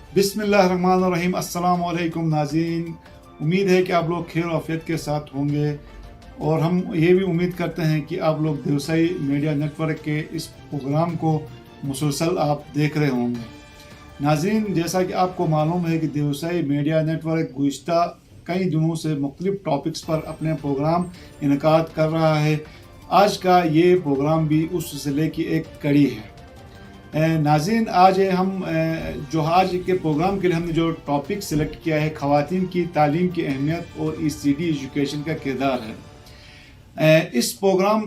बिस्मिल्लाहिर्रहमानिर्रहीम। अस्सलाम वालेकुम नाज़रीन, उम्मीद है कि आप लोग खैर आफियत के साथ होंगे और हम ये भी उम्मीद करते हैं कि आप लोग देवसाई मीडिया नेटवर्क के इस प्रोग्राम को मुसलसल आप देख रहे होंगे। नाज़रीन, जैसा कि आपको मालूम है कि देवसाई मीडिया नेटवर्क गुज़िश्ता कई दिनों से मुख्तलिफ टॉपिक्स पर अपने प्रोग्राम इनकाद कर रहा है। आज का ये प्रोग्राम भी उस सिलसिले की एक कड़ी है। नाज़रीन, आज हम जो आज के प्रोग्राम के लिए हमने जो टॉपिक सेलेक्ट किया है, ख़वातीन की तालीम की अहमियत और ECD एजुकेशन का किरदार है। इस प्रोग्राम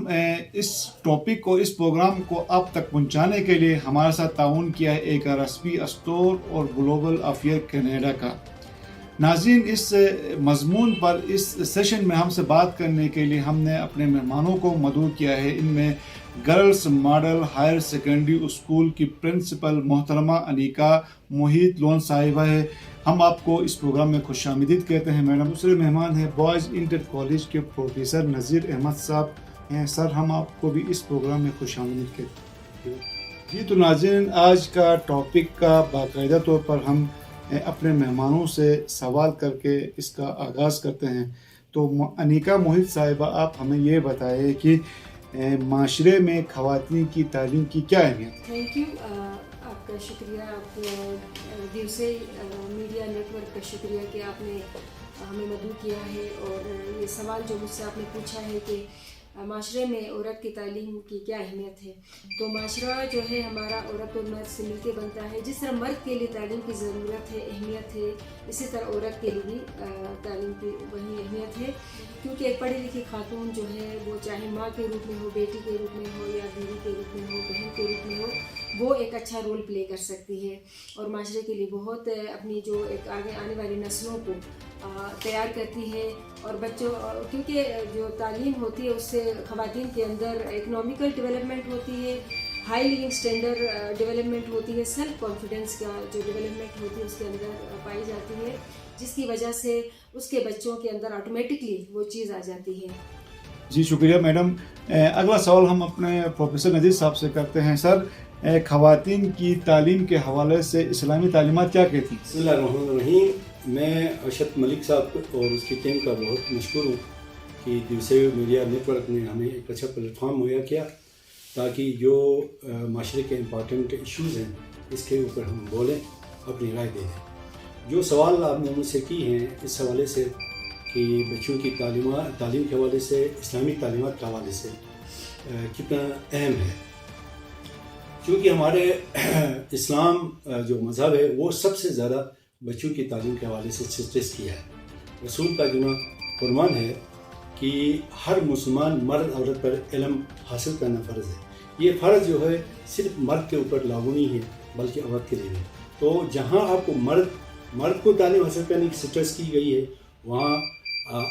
को आप तक पहुंचाने के लिए हमारे साथ ताउन किया है एक रस्मी स्टोर और ग्लोबल अफेयर कनाडा का। नाज़रीन, इस मज़मून पर इस सेशन में हमसे बात करने के लिए हमने अपने मेहमानों को मदऊ किया है। इनमें girls model higher secondary school की प्रिंसिपल मोहतरमा अनीका मोहित लोन साहिबा है। हम आपको इस प्रोग्राम में खुशामदीद कहते हैं मैडम। दूसरे मेहमान हैं बॉयज़ इंटर कॉलेज के प्रोफेसर नज़ीर अहमद साहब हैं। सर, हम आपको भी इस प्रोग्राम में खुशामदीद कहते हैं। जी, तो नाज़रीन, आज का टॉपिक का बाकायदा तौर पर हम अपने मेहमानों से सवाल करके इसका आगाज़ करते हैं। तो अनीका मोहित साहिबा, आप हमें ये बताइए कि माशरे में ख़वातीन की तालीम की क्या अहमियत है? थैंक यू, आपका शुक्रिया। आप देवसाई मीडिया नेटवर्क का शुक्रिया कि आपने हमें मदऊ किया है। और ये सवाल जो मुझसे आपने पूछा है कि माशरे में औरत की तालीम की क्या अहमियत है, तो माशरा जो है हमारा औरत और मर्द से मिलकर बनता है। जिस तरह मर्द के लिए तालीम की ज़रूरत है, अहमियत है, इसी तरह औरत के लिए भी तालीम की वही अहमियत है। क्योंकि एक पढ़ी लिखी खातून जो है वो चाहे माँ के रूप में हो, बेटी के रूप में हो, या बीवी के रूप में हो, बहन के रूप में हो, वो एक अच्छा रोल प्ले कर सकती है और माशरे के लिए बहुत अपनी जो एक आगे आने वाली नस्लों को तैयार करती है। और बच्चों, क्योंकि जो तालीम होती है उससे ख़वातीन के अंदर इकनॉमिकल डेवलपमेंट होती है, हाई लिविंग स्टैंडर्ड डेवलपमेंट होती है, सेल्फ कॉन्फिडेंस का जो डेवलपमेंट होती है उसके अंदर पाई जाती है, जिसकी वजह से उसके बच्चों के अंदर ऑटोमेटिकली वो चीज़ आ जाती है। जी, शुक्रिया मैडम। अगला सवाल हम अपने प्रोफेसर नज़ीर साहब से करते हैं। सर, ख़वातीन की तालीम के हवाले से इस्लामी तालीमात क्या कहती हैं? बिस्मिल्लाहिर्रहमानिर्रहीम। मैं अरशद मलिक साहब और उसकी टीम का बहुत मशकूर हूँ कि देवसाई मीडिया नेटवर्क ने हमें एक अच्छा प्लेटफॉर्म मुहैया किया ताकि जो माशरे के इम्पॉर्टेंट इश्यूज़ हैं इसके ऊपर हम बोलें, अपनी राय दे दें। जो सवाल आपने मुझसे की हैं इस हवाले से कि बच्चों की तालीम के हवाले से, इस्लामी तालीमात के हवाले से कितना अहम है, क्योंकि हमारे इस्लाम जो मज़हब है वो सबसे ज़्यादा बच्चों की तालीम के हवाले से स्ट्रेस किया है। रसूल का जुना फरमान है कि हर मुसलमान मर्द औरत पर इल्म हासिल करना फ़र्ज़ है। ये फ़र्ज़ जो है सिर्फ मर्द के ऊपर लागू नहीं है बल्कि औरत के लिए भी। तो जहाँ आपको मर्द को तालीम हासिल करने की स्ट्रेस की गई है, वहाँ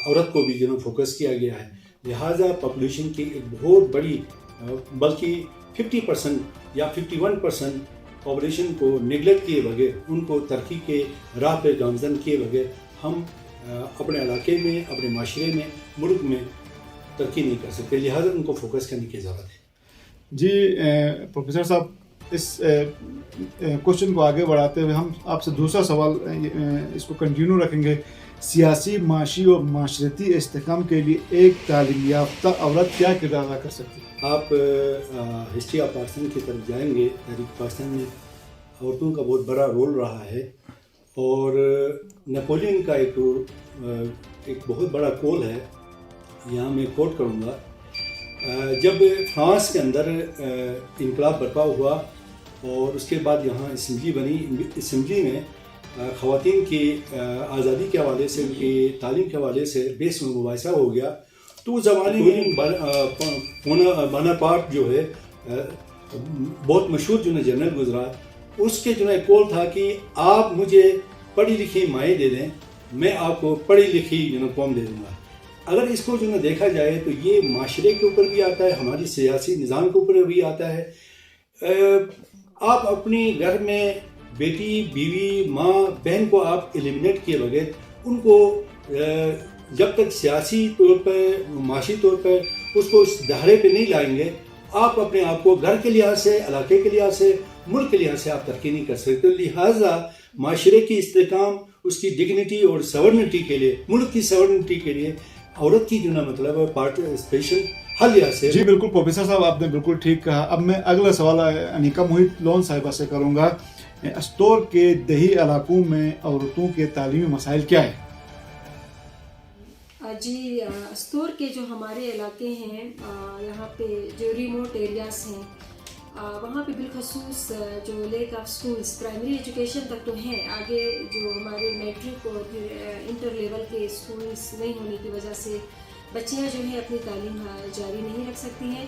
औरत को भी जो फोकस किया गया है। लिहाजा पॉपुलेशन की एक बहुत बड़ी बल्कि 50% या 51% पॉपुलेशन को निगलेक्ट किए बगैर, उनको तरक्की के राह पर गामजन किए बगैर हम अपने इलाके में, अपने माशरे में, मुल्क में तरक्की नहीं कर सकते। लिहाजा उनको फोकस करने की ज़रूरत है। जी, प्रोफेसर साहब, इस क्वेश्चन को आगे बढ़ाते हुए हम आपसे दूसरा सवाल इसको कंटिन्यू रखेंगे। सियासी, माशी और माशरती इस्तेहकाम के लिए एक तालीम याफ्ता औरत क्या किरदार अदा कर सकती है? आप हिस्ट्री ऑफ पाकिस्तान की तरफ जाएंगे। तारीख़ पाकिस्तान में औरतों का बहुत बड़ा रोल रहा है और नेपोलियन का एक बहुत बड़ा कॉल है, यहाँ मैं कोट करूँगा। जब फ्रांस के अंदर इनकलाब बर्पा हुआ और उसके बाद यहाँ असेंबली बनी, असेंबली में ख़वातीन की आज़ादी के हवाले से, उनकी तालीम के हवाले से बेस में मुबाहिसा हो गया। तो उस ज़माने में बोनापार्ट जो है बहुत मशहूर जो है जनरल गुजरा, उसके जो है कॉल था कि आप मुझे पढ़ी लिखी माएँ दे दें, मैं आपको पढ़ी लिखी जो कौम दे दूँगा। अगर इसको जो देखा जाए तो ये माशरे के ऊपर भी आता है, हमारी सियासी निज़ाम के ऊपर भी आता है। आप अपनी घर में बेटी, बीवी, माँ, बहन को आप एलिमिनेट किए बगैर उनको जब तक सियासी तौर पर, माशी तौर पर उसको उस दायरे पे नहीं लाएंगे, आप अपने आप को घर के लिहाज से, इलाके के लिहाज से ملک کے لحاظ سے آپ ترقی نہیں کر سکتے. لہٰذا معاشرے کی استحکام, اس کی ڈگنیٹی اور سورنٹی کے لیے, ملک کی سورنٹی کے لیے عورت کی جو نا مطلب ہے پارٹیسپیشن ہر لحاظ سے. جی بالکل پروفیسر صاحب, آپ نے بالکل ٹھیک کہا. اب میں اگلا سوال انیکا محیط لون صاحبہ سے کروں گا. استور کے دیہی علاقوں میں عورتوں کے تعلیمی مسائل کیا ہے؟ جی, استور کے جو ہمارے علاقے ہیں, یہاں پہ جو ریموٹ ایریاز ہیں, وہاں پہ بالخصوص جو lack of schools, primary education تک تو ہیں, آگے جو ہمارے میٹرک اور پھر انٹر لیول کے اسکولز نہیں ہونے کی وجہ سے بچیاں جو ہیں اپنی تعلیم جاری نہیں رکھ سکتی ہیں.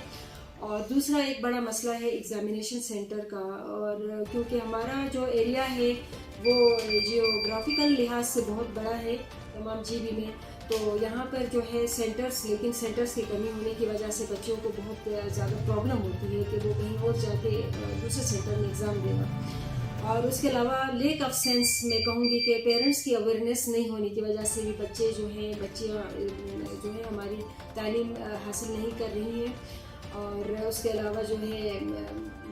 اور دوسرا ایک بڑا مسئلہ ہے ایگزامینیشن سینٹر کا, اور کیونکہ ہمارا جو ایریا ہے وہ جیوگرافیکل لحاظ سے بہت بڑا ہے تمام جی بی میں, تو یہاں پر جو ہے سینٹرز, لیکن سینٹرز کی کمی ہونے کی وجہ سے بچوں کو بہت زیادہ پرابلم ہوتی ہے کہ وہ کہیں اور جا کے دوسرے سینٹر میں ایگزام دینا. اور اس کے علاوہ لیک آف سینس میں کہوں گی کہ پیرنٹس کی اویئرنیس نہیں ہونے کی وجہ سے بھی بچے جو ہیں, بچیاں جو ہیں ہماری تعلیم حاصل نہیں کر رہی ہیں. اور اس کے علاوہ جو ہے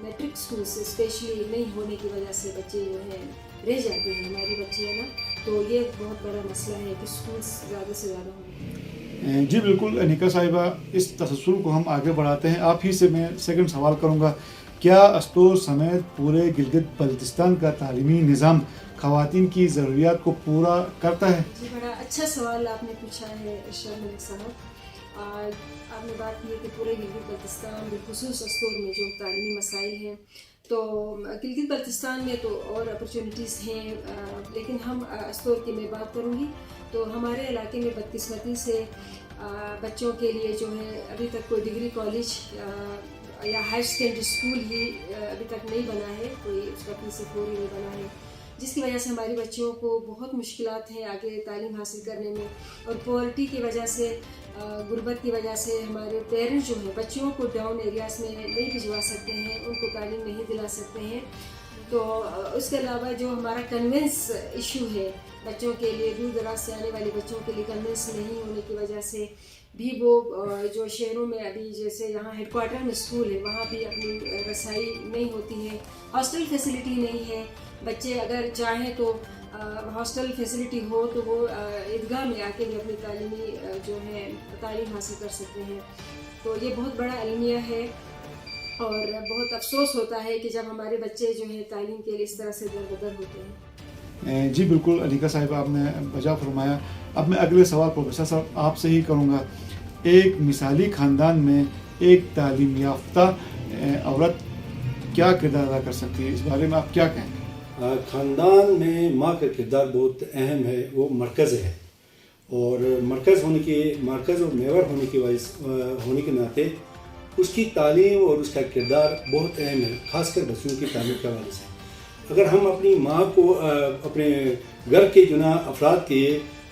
میٹرک اسکولس اسپیشلی نہیں ہونے کی وجہ سے بچے جو ہیں رہ جاتے ہیں, ہماری بچیاں نا, تو یہ بہت بڑا مسئلہ ہے کہ اسکولس زیادہ سے زیادہ ہوں. جی بالکل انیکا صاحبہ, اس تسلسل کو ہم آگے بڑھاتے ہیں. آپ ہی سے میں سیکنڈ سوال کروں گا. کیا استور سمیت پورے گلگت بلتستان کا تعلیمی نظام خواتین کی ضروریات کو پورا کرتا ہے؟ جی بڑا اچھا سوال آپ نے پوچھا ہے ارشاد ملک صاحب. آپ نے بات کی ہے کہ پورے گلگت بلتستان بالخصوص استور میں جو تعلیمی مسائل ہیں, تو گلگت بلتستان میں تو اور اپرچونیٹیز ہیں, لیکن ہم استور کی میں بات کروں گی تو ہمارے علاقے میں بدقسمتی سے بچوں کے لیے جو ہے ابھی تک کوئی ڈگری کالج یا ہائر سیکنڈری اسکول ہی ابھی تک نہیں بنا ہے, کوئی اس کا PC4 ہی نہیں بنا ہے, جس کی وجہ سے ہماری بچیوں کو بہت مشکلات ہیں آگے تعلیم حاصل کرنے میں. اور پاورٹی کی وجہ سے, غربت کی وجہ سے ہمارے پیرنٹس جو ہیں بچوں کو ڈاؤن ایریاز میں نہیں بھجوا سکتے ہیں, ان کو تعلیم نہیں دلا سکتے ہیں. تو اس کے علاوہ جو ہمارا کنوینس ایشو ہے بچوں کے لیے, دور دراز سے آنے والے بچوں کے لیے کنوینس نہیں ہونے کی وجہ سے بھی وہ جو شہروں میں ابھی جیسے یہاں ہیڈ کوارٹر میں اسکول ہے وہاں بھی اپنی رسائی نہیں ہوتی ہے, ہاسٹل فیسلٹی نہیں ہے. بچے اگر چاہیں تو ہاسٹل فیسلٹی ہو تو وہ عیدگاہ میں آ کے بھی اپنی تعلیمی جو ہے تعلیم حاصل کر سکتے ہیں. تو یہ بہت بڑا المیہ ہے اور بہت افسوس ہوتا ہے کہ جب ہمارے بچے جو ہیں تعلیم کے لیے اس طرح سے دربدر ہوتے ہیں. جی بالکل انیکا صاحبہ, آپ نے بجا فرمایا. اب میں اگلے سوال پروفیسر صاحب آپ سے ہی کروں گا. ایک مثالی خاندان میں ایک تعلیم یافتہ عورت کیا کردار ادا کر سکتی ہے, اس بارے میں آپ کیا کہیں گے؟ خاندان میں ماں کا کردار بہت اہم ہے, وہ مرکز ہے, اور مرکز اور محور ہونے کے ناطے اس کی تعلیم اور اس کا کردار بہت اہم ہے, خاص کر بچوں کی تعلیم کے حوالے سے. اگر ہم اپنی ماں کو اپنے گھر کے جو نا افراد کے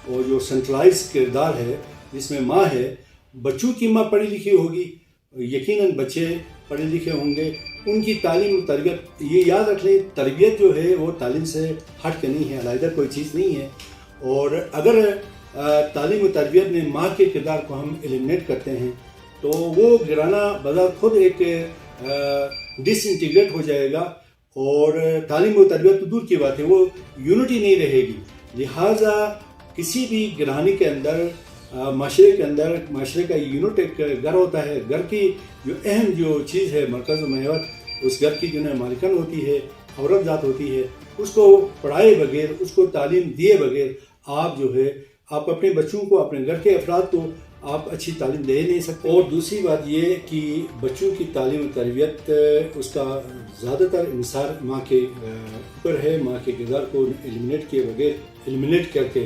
اور جو سینٹرلائز کردار ہے جس میں ماں ہے, بچوں کی ماں پڑھی لکھی ہوگی, یقیناً بچے پڑھے لکھے ہوں گے, ان کی تعلیم و تربیت, یہ یاد رکھ لیں تربیت جو ہے وہ تعلیم سے ہٹ کے نہیں ہے, علیحدہ کوئی چیز نہیں ہے. اور اگر تعلیم و تربیت میں ماں کے کردار کو ہم ایلیمنیٹ کرتے ہیں تو وہ گھرانہ بذات خود ایک ڈس انٹیگریٹ ہو جائے گا, اور تعلیم و تربیت تو دور کی بات ہے, وہ یونٹی نہیں رہے گی. لہٰذا کسی بھی گھرانے کے اندر, معاشرے کا یونٹ ایک گھر ہوتا ہے. گھر کی جو اہم جو چیز ہے مرکز و محور, اس گھر کی جو ہے مالکن ہوتی ہے, عورت ذات ہوتی ہے. اس کو پڑھائے بغیر, اس کو تعلیم دیے بغیر آپ اپنے بچوں کو, اپنے گھر کے افراد کو آپ اچھی تعلیم دے نہیں سکتے. اور دوسری بات یہ کہ بچوں کی تعلیم و تربیت اس کا زیادہ تر انحصار ماں کے اوپر ہے. ماں کے کردار کو ایلیمنیٹ کر کے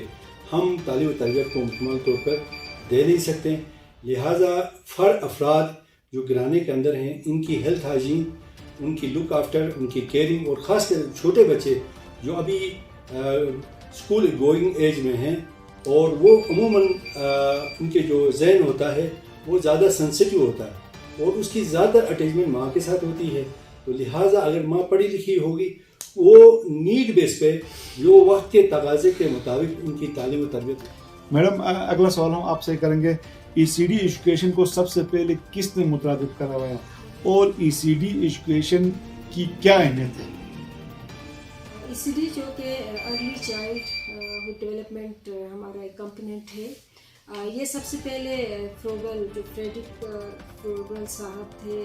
ہم تعلیم و تربیت کو مکمل طور پر دے نہیں سکتے. لہٰذا افراد جو گھرانے کے اندر ہیں, ان کی ہیلتھ ہائجین, ان کی لک آفٹر, ان کی کیئرنگ, اور خاص کر چھوٹے بچے جو ابھی اسکول گوئنگ ایج میں ہیں, اور وہ عموماً ان کے جو ذہن ہوتا ہے وہ زیادہ سینسٹیو ہوتا ہے, اور اس کی زیادہ اٹیچمنٹ ماں کے ساتھ ہوتی ہے. تو لہٰذا اگر ماں پڑھی لکھی ہوگی, وہ نیڈ بیس پہ جو وقت کے تقاضے کے مطابق ان کی تعلیم و تربیت. میڈم اگلا سوال ہم آپ سے کریں گے. ECD ایجوکیشن کو سب سے پہلے کس نے مترادف کروایا, اور ECD ایجوکیشن की क्या अहमियत है? ECD जो कि अर्ली चाइल्ड डेवलपमेंट हमारा एक कंपोनेंट है, ये सबसे पहले फ्रेडरिक फ्रोगल साहब थे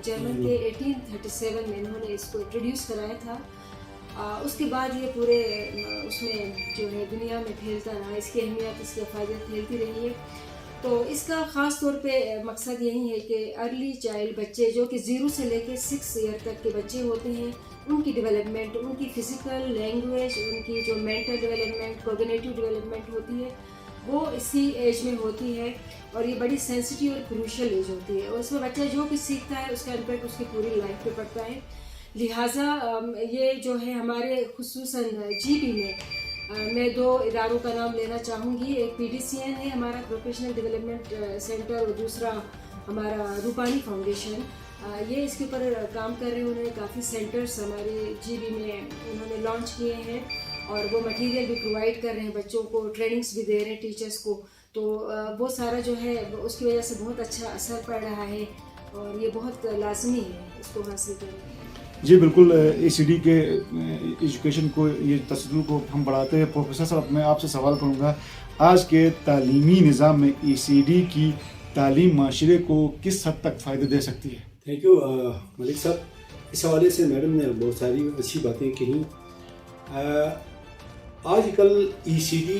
जर्मन के 1837 में इन्होंने इसको इंट्रोड्यूस कराया था। उसके बाद ये पूरे उसमें जो है दुनिया में फैलता रहा, इसकी अहमियत, इसकी अफादियत फैलती रही है। तो इसका ख़ास तौर पे मकसद यही है कि अर्ली चाइल्ड बच्चे जो कि 0 से लेकर 6 ईयर तक के बच्चे होते हैं, उनकी डेवलपमेंट, उनकी फ़िज़िकल, लैंग्वेज, उनकी जो मेंटल डेवलपमेंट, कोग्निटिव डेवलपमेंट होती है, वो इसी एज में होती है। और ये बड़ी सेंसिटिव और क्रूशल एज होती है, और उसमें बच्चा जो कुछ सीखता है उसका इम्पैक्ट उसकी पूरी लाइफ पे पड़ता है। लिहाजा ये जो है हमारे खुसूसन GB में मैं 2 इदारों का नाम लेना चाहूँगी। एक PDCN है हमारा प्रोफेशनल डेवलपमेंट सेंटर, और दूसरा हमारा रूपानी फाउंडेशन। ये इसके ऊपर काम कर रहे हैं। उन्होंने काफ़ी सेंटर्स हमारे GB में उन्होंने लॉन्च किए हैं, और वो मटेरियल भी प्रोवाइड कर रहे हैं बच्चों को, ट्रेनिंग्स भी दे रहे हैं टीचर्स को। तो वो सारा जो है उसकी वजह से बहुत अच्छा असर पड़ रहा है, और ये बहुत लाजमी है इसको हासिल करना। जी बिल्कुल, ECD के एजुकेशन को, ये तसल्लुल को हम बढ़ाते हैं। प्रोफेसर साहब, मैं आपसे सवाल करूँगा, आज के तालीमी निज़ाम में ECD की तालीम माशरे को किस हद तक फ़ायदे दे सकती है? थैंक यू मलिक साहब। इस हवाले से मैडम ने बहुत सारी अच्छी बातें कही। आजकल ECD,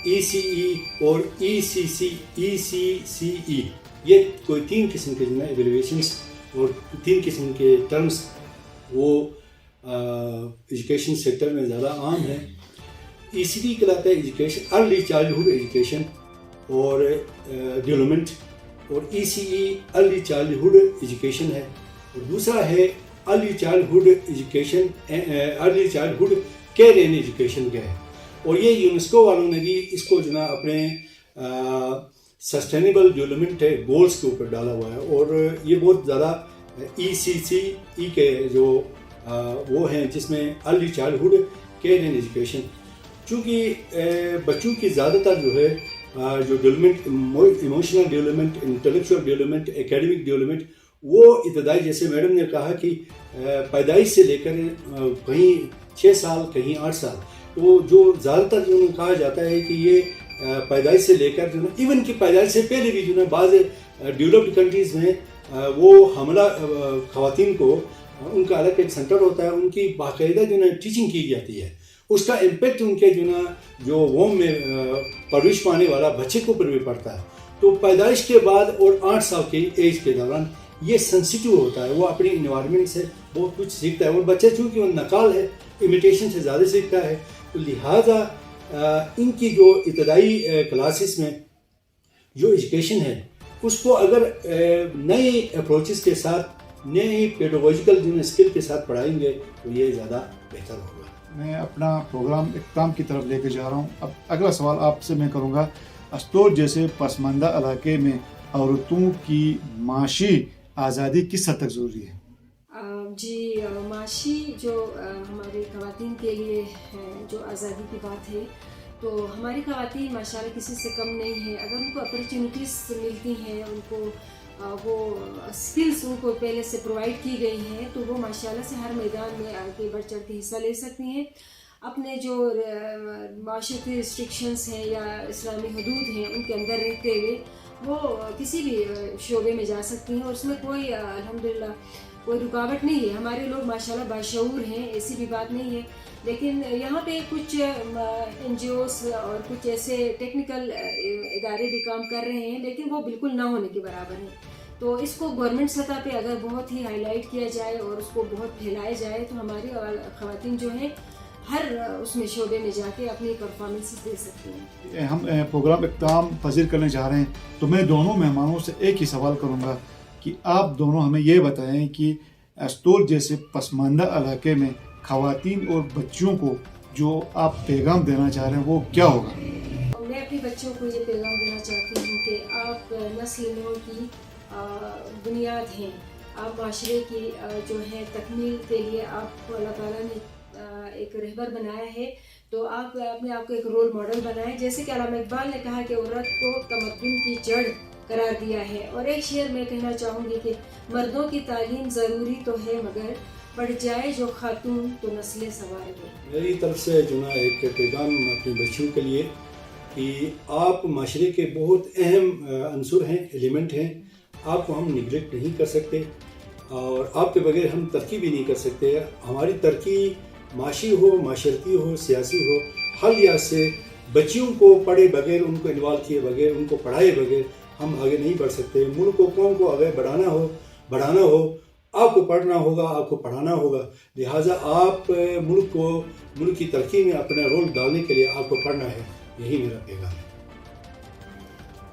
ECE और ECCE ये कोई 3 किस्म के जो है एवेल्युएशंस और 3 किस्म के टर्म्स वो एजुकेशन सेक्टर में ज़्यादा आम है। ECD कहलाता है एजुकेशन, अर्ली चाइल्डहुड एजुकेशन और डेवलपमेंट, और ECE अर्ली चाइल्डहुड एजुकेशन है, और दूसरा है early childhood education, early childhood care and education का है। और ये यूनेस्को वालों ने भी इसको जो ना अपने सस्टेनेबल डेवलपमेंट गोल्स के ऊपर डाला हुआ है, और ये बहुत ज़्यादा ECCE के जो वो हैं जिसमें early childhood care and education, चूँकि बच्चों की ज़्यादातर जो है जो development, emotional development, intellectual development, academic development, वो इब्तदाई, जैसे मैडम ने कहा कि पैदाइश से लेकर कहीं 6 साल, कहीं 8 साल, तो जो ज़्यादातर जो कहा जाता है कि ये पैदाइश से लेकर जो है, इवन की पैदाइश से पहले भी जो है बाज़ डेवलप्ड कंट्रीज़ में वो हमला ख़वातीन को, उनका अलग एक सेंटर होता है, उनकी बाकायदा जो है टीचिंग की जाती है। उसका इम्पेक्ट उनके जो वोम में परवरिश पाने वाला बच्चे के ऊपर भी पड़ता है। तो पैदाइश के बाद और 8 साल की एज के दौरान ये सेंसिटिव होता है, वो अपनी इन्वायरमेंट से बहुत कुछ सीखता है, और बच्चा चूँकि वो नकाल है, इमिटेशन से ज़्यादा सीखता है, तो लिहाजा इनकी जो इब्तदाई क्लासेस में जो एजुकेशन है उसको अगर नए अप्रोचेस के साथ, नए पेडागोजिकल जो स्किल के साथ पढ़ाएंगे तो ये ज़्यादा बेहतर होगा। मैं अपना प्रोग्राम इख्तिताम की तरफ लेके जा रहा हूँ। अब अगला सवाल आपसे मैं करूँगा, अस्टोर जैसे पसमानदा इलाके में औरतों की माशी आज़ादी किस हद तक ज़रूरी है? जी, माशी जो हमारी ख़वातीन के लिए जो आज़ादी की बात है, तो हमारी ख़वातीन माशाल्लाह किसी से कम नहीं है। अगर उनको अपॉर्चुनिटीज़ मिलती हैं, उनको वो स्किल्स उनको पहले से प्रोवाइड की गई हैं, तो वो माशाल्लाह से हर मैदान में आगे बढ़ चढ़ के हिस्सा ले सकती हैं। अपने जो माशरती रिस्ट्रिक्शंस हैं या इस्लामी हदूद हैं, उनके अंदर रहते हुए वो किसी भी शोबे में जा सकती हैं, और उसमें कोई अल्हम्दुलिल्लाह कोई रुकावट नहीं है। हमारे लोग माशाल्लाह बाशऊर हैं, ऐसी भी बात नहीं है। लेकिन यहाँ पे कुछ NGOs और कुछ ऐसे टेक्निकल इदारे भी काम कर रहे हैं, लेकिन वो बिल्कुल ना होने के बराबर हैं। तो इसको गवर्नमेंट सतह पे अगर बहुत ही हाईलाइट किया जाए और उसको बहुत फैलाया जाए, तो हमारी ख़वातीन जो हैं हर उसमें शोबे में जाके अपनी परफॉर्मेंसेस दे सकती हैं। हम प्रोग्राम इख्तिताम पजीर करने जा रहे हैं, तो मैं दोनों मेहमानों से एक ही सवाल करूँगा कि आप दोनों हमें ये बताएं कि अस्टोर जैसे पसमानदा इलाके में ख़वातीन और बच्चियों को जो आप पैगाम देना चाह रहे हैं वो क्या होगा? मैं अपने बच्चों को ये पैगाम देना चाहती हूँ कि आप नस्ल नौ की बुनियाद हैं। आप माशरे की जो है तकमील के लिए आपको अल्लाह ताला ने एक रहबर बनाया है, तो आप अपने आप को एक रोल मॉडल बनाएं। जैसे कि अल्लामा इकबाल ने कहा कि औरत को तमद्दुन की जड़ करार दिया है। और एक शेर में कहना चाहूँगी कि मर्दों की तालीम ज़रूरी तो है, मगर बढ़ जाए जो खातून तो नस्लें सवार हो। मेरी तरफ से जो ना एक पैगाम अपनी बच्चियों के लिए कि आप माशरे के बहुत अहम अंसुर हैं, एलिमेंट हैं, आपको हम निगलेक्ट नहीं कर सकते और आपके बगैर हम तरक्की भी नहीं कर सकते। हमारी तरक्की माशी हो, माशरती हो, सियासी हो, हर लिहाज से बच्चियों को पढ़े बगैर, उनको इन्वॉल्व किए बगैर, उनको पढ़ाए बगैर हम आगे नहीं बढ़ सकते। मुल्क को, कौम को आगे बढ़ाना हो आपको पढ़ना होगा, आपको पढ़ाना होगा। लिहाजा आप मुल्क की तरक्की में अपना रोल डालने के लिए आपको पढ़ना है। यही मेरा पैगाम है।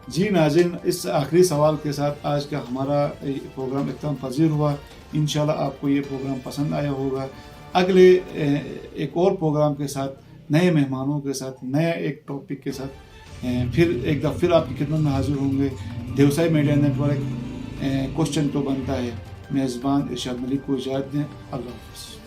जी नाज़रीन, इस आखिरी सवाल के साथ आज का हमारा प्रोग्राम इख्तिताम पजीर हुआ। इंशाल्लाह आपको ये प्रोग्राम पसंद आया होगा। अगले एक और प्रोग्राम के साथ, नए मेहमानों के साथ, नया एक टॉपिक के साथ फिर आपकी खिदमत में हाजिर होंगे। देवसाई मीडिया नेटवर्क क्वेश्चन तो बनता है। मेज़बान इरशाद मलिक को इजाज़त दें। अल्लाह हाफ़िज़।